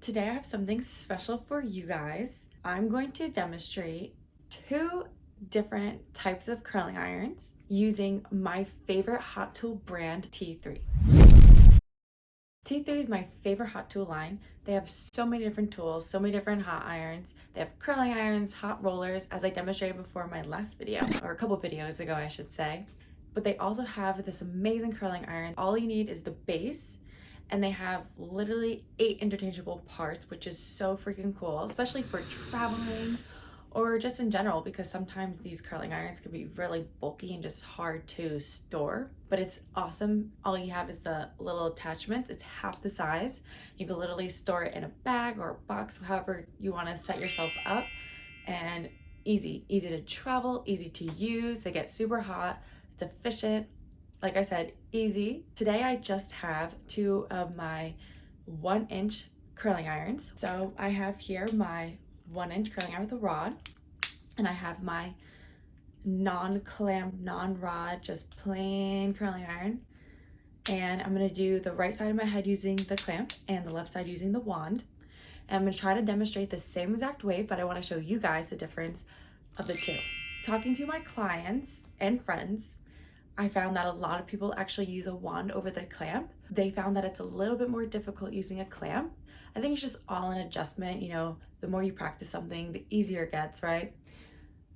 Today I have something special for you guys. I'm going to demonstrate two different types of curling irons using my favorite hot tool brand, T3. T3 is my favorite hot tool line. They have so many different tools, so many different hot irons. They have curling irons, hot rollers, as I demonstrated before in my last video, or a couple videos ago, I should say. But they also have this amazing curling iron. All you need is the base, and they have literally 8 interchangeable parts, which is so freaking cool, especially for traveling or just in general, because sometimes these curling irons can be really bulky and just hard to store. But it's awesome. All you have is the little attachments. It's half the size. You can literally store it in a bag or a box, however you want to set yourself up. And easy to travel, easy to use. They get super hot. It's efficient. Like I said, easy. Today I just have 2 of my 1-inch curling irons. So I have here my 1-inch curling iron with a rod, and I have my non-clamp, non-rod, just plain curling iron. And I'm gonna do the right side of my head using the clamp and the left side using the wand. And I'm gonna try to demonstrate the same exact way, but I wanna show you guys the difference of the two. Talking to my clients and friends, I found that a lot of people actually use a wand over the clamp. They found that it's a little bit more difficult using a clamp. I think it's just all an adjustment. You know, the more you practice something, the easier it gets, right?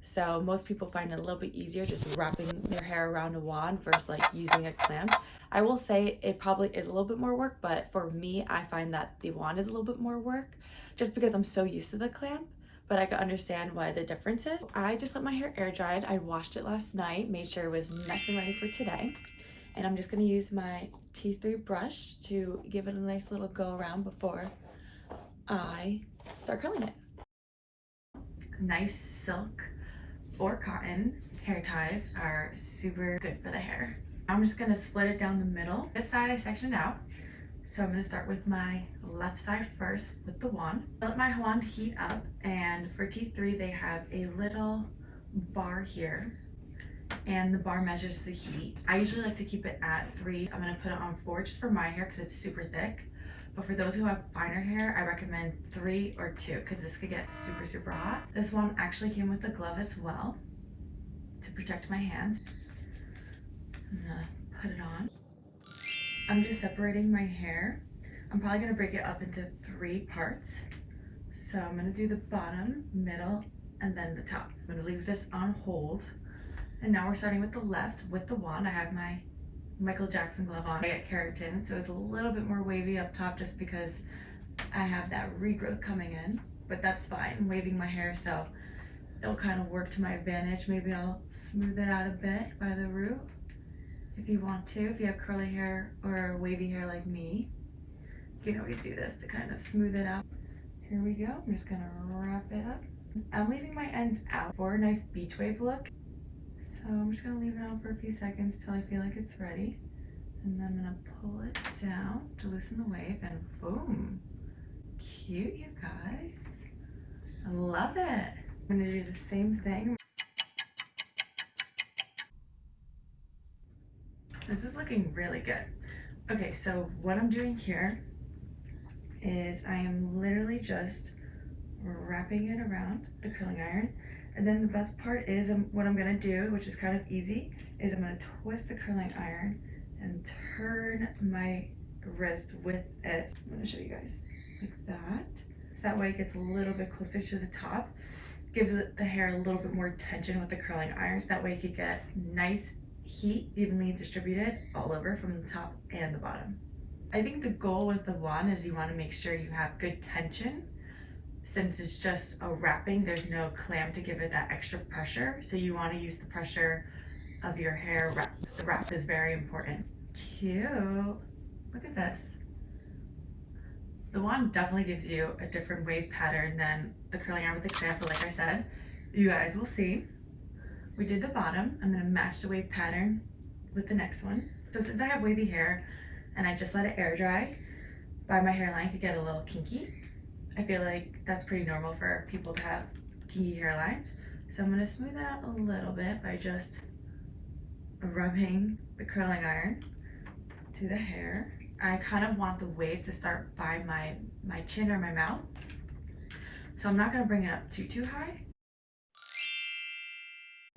So most people find it a little bit easier just wrapping their hair around a wand versus like using a clamp. I will say it probably is a little bit more work, but for me, I find that the wand is a little bit more work just because I'm so used to the clamp. But I could understand why the difference is. I just let my hair air dried. I washed it last night, made sure it was nice and ready for today. And I'm just gonna use my T3 brush to give it a nice little go around before I start curling it. Nice silk or cotton hair ties are super good for the hair. I'm just gonna split it down the middle. This side I sectioned out. So I'm gonna start with my left side first with the wand. I let my wand heat up, and for T3 they have a little bar here, and the bar measures the heat. I usually like to keep it at 3. I'm gonna put it on 4 just for my hair because it's super thick. But for those who have finer hair, I recommend 3 or 2 because this could get super hot. This one actually came with a glove as well to protect my hands. I'm gonna put it on. I'm just separating my hair. I'm probably gonna break it up into 3 parts. So I'm gonna do the bottom, middle, and then the top. I'm gonna leave this on hold. And now we're starting with the left with the wand. I have my Michael Jackson glove on. I get keratin, so it's a little bit more wavy up top just because I have that regrowth coming in, but that's fine. I'm waving my hair, so it'll kind of work to my advantage. Maybe I'll smooth it out a bit by the root. If you want to, if you have curly hair or wavy hair like me, you can always do this to kind of smooth it out. Here we go. I'm just gonna wrap it up. I'm leaving my ends out for a nice beach wave look. So I'm just gonna leave it out for a few seconds till I feel like it's ready. And then I'm gonna pull it down to loosen the wave, and boom. Cute, you guys. I love it. I'm gonna do the same thing. This is looking really good. Okay, so what I'm doing here is I am literally just wrapping it around the curling iron. And then the best part is what I'm gonna do, which is kind of easy, is I'm gonna twist the curling iron and turn my wrist with it. I'm gonna show you guys like that. So that way it gets a little bit closer to the top. Gives the hair a little bit more tension with the curling iron, so that way you could get nice heat evenly distributed all over from the top and the bottom. I think the goal with the wand is you want to make sure you have good tension. Since it's just a wrapping, there's no clamp to give it that extra pressure, so you want to use the pressure of your hair wrap. The wrap is very important. Cute. Look at this. The wand definitely gives you a different wave pattern than the curling iron with the clamp, but like I said, you guys will see. We did the bottom. I'm gonna match the wave pattern with the next one. So since I have wavy hair and I just let it air dry, by my hairline could get a little kinky. I feel like that's pretty normal for people to have kinky hairlines. So I'm gonna smooth that out a little bit by just rubbing the curling iron to the hair. I kind of want the wave to start by my my chin or my mouth. So I'm not gonna bring it up too high.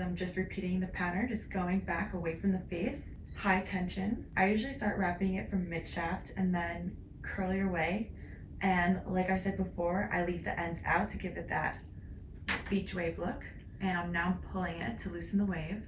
I'm just repeating the pattern, just going back away from the face, high tension. I usually start wrapping it from mid shaft and then curl your way. And like I said before, I leave the ends out to give it that beach wave look. And I'm now pulling it to loosen the wave.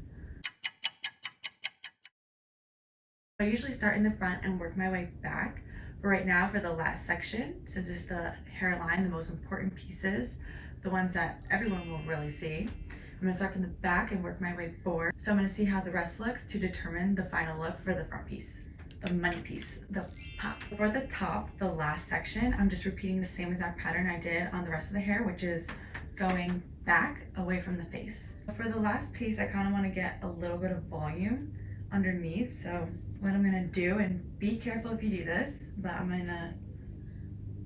I usually start in the front and work my way back. But right now for the last section, since it's the hairline, the most important pieces, the ones that everyone will really see, I'm gonna start from the back and work my way forward. So I'm gonna see how the rest looks to determine the final look for the front piece, the money piece, the pop. For the top, the last section, I'm just repeating the same exact pattern I did on the rest of the hair, which is going back away from the face. For the last piece, I kind of want to get a little bit of volume underneath. So what I'm gonna do, and be careful if you do this, but I'm gonna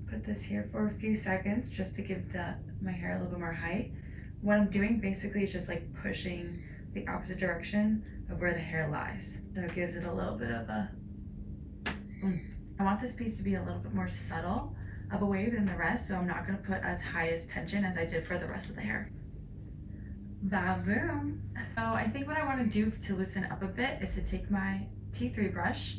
put this here for a few seconds just to give my hair a little bit more height. What I'm doing basically is just like pushing the opposite direction of where the hair lies. So it gives it a little bit of a I want this piece to be a little bit more subtle of a wave than the rest, so I'm not gonna put as high as tension as I did for the rest of the hair. Ba-boom. So I think what I wanna do to loosen up a bit is to take my T3 brush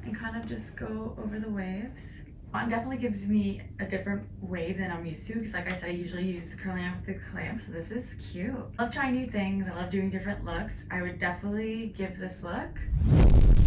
and kind of just go over the waves. It definitely gives me a different wave than I'm used to, because like I said, I usually use the curling iron with the clamp, so this is cute. I love trying new things, I love doing different looks. I would definitely give this look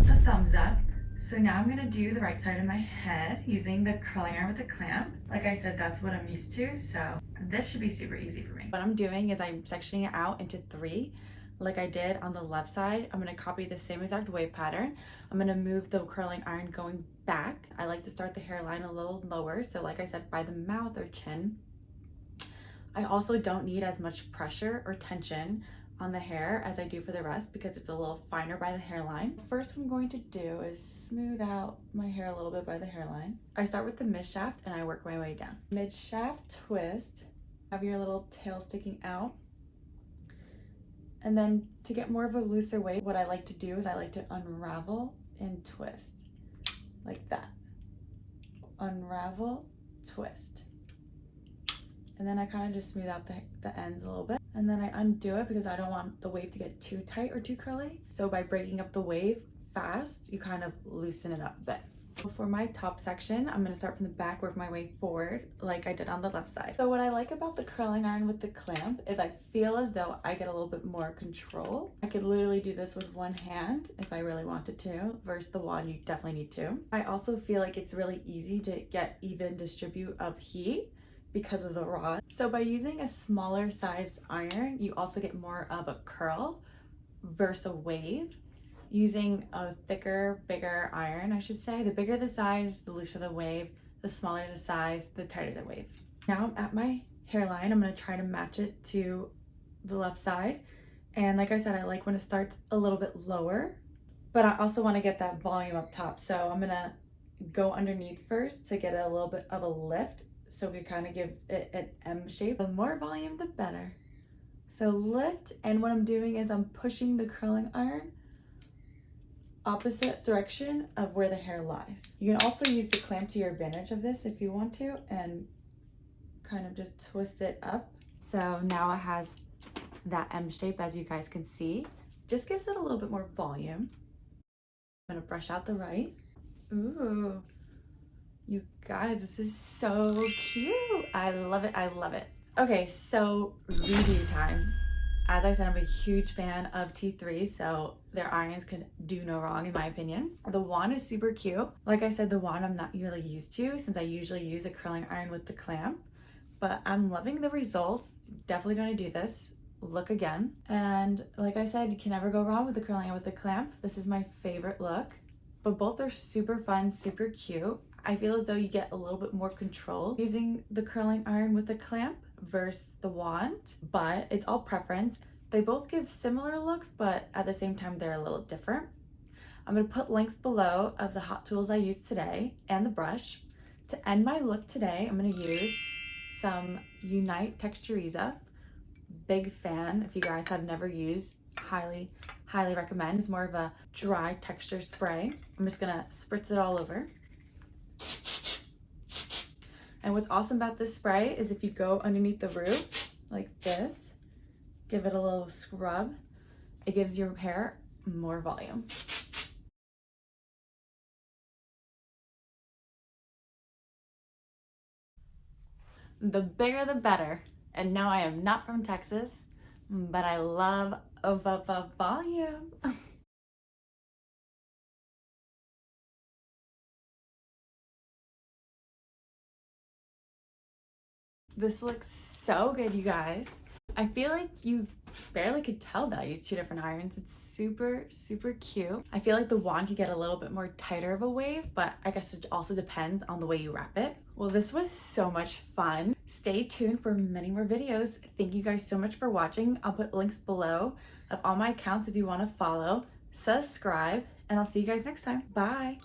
a thumbs up. So now I'm gonna do the right side of my head using the curling iron with the clamp. Like I said, that's what I'm used to, so this should be super easy for me. What I'm doing is I'm sectioning it out into 3, like I did on the left side. I'm gonna copy the same exact wave pattern. I'm gonna move the curling iron going back. I like to start the hairline a little lower, so like I said, by the mouth or chin. I also don't need as much pressure or tension on the hair as I do for the rest because it's a little finer by the hairline. First what I'm going to do is smooth out my hair a little bit by the hairline. I start with the mid shaft and I work my way down. Mid shaft twist, have your little tail sticking out. And then to get more of a looser wave, what I like to do is I like to unravel and twist like that. Unravel, twist. And then I kind of just smooth out the ends a little bit. And then I undo it because I don't want the wave to get too tight or too curly. So by breaking up the wave fast, you kind of loosen it up a bit. For my top section, I'm gonna start from the back, work my way forward like I did on the left side. So what I like about the curling iron with the clamp is I feel as though I get a little bit more control. I could literally do this with one hand if I really wanted to, versus the wand, you definitely need two. I also feel like it's really easy to get even distribute of heat because of the rod. So by using a smaller sized iron, you also get more of a curl versus a wave. Using a thicker, bigger iron, I should say, the bigger the size, the looser the wave, the smaller the size, the tighter the wave. Now I'm at my hairline. I'm gonna try to match it to the left side. And like I said, I like when it starts a little bit lower, but I also wanna get that volume up top. So I'm gonna go underneath first to get a little bit of a lift, so we kind of give it an M shape. The more volume, the better. So lift, and what I'm doing is I'm pushing the curling iron opposite direction of where the hair lies. You can also use the clamp to your advantage of this if you want to, and kind of just twist it up. So now it has that M shape, as you guys can see. Just gives it a little bit more volume. I'm gonna brush out the right. Ooh, you guys, this is so cute. I love it, I love it. Okay, so review time. As I said, I'm a huge fan of T3, so their irons could do no wrong in my opinion. The wand is super cute. Like I said, the wand I'm not really used to since I usually use a curling iron with the clamp, but I'm loving the results. Definitely gonna do this look again. And like I said, you can never go wrong with the curling iron with the clamp. This is my favorite look, but both are super fun, super cute. I feel as though you get a little bit more control using the curling iron with the clamp versus the wand, but it's all preference. They both give similar looks, but at the same time, they're a little different. I'm gonna put links below of the hot tools I used today and the brush. To end my look today, I'm gonna use some Unite Texturiza. Big fan. If you guys have never used, highly recommend. It's more of a dry texture spray. I'm just gonna spritz it all over. And what's awesome about this spray is if you go underneath the root like this, give it a little scrub, it gives your hair more volume. The bigger the better. And no, I am not from Texas, but I love volume. This looks so good, you guys. I feel like you barely could tell that I used two different irons. It's super, super cute. I feel like the wand could get a little bit more tighter of a wave, but I guess it also depends on the way you wrap it. Well, this was so much fun. Stay tuned for many more videos. Thank you guys so much for watching. I'll put links below of all my accounts if you want to follow, subscribe, and I'll see you guys next time. Bye.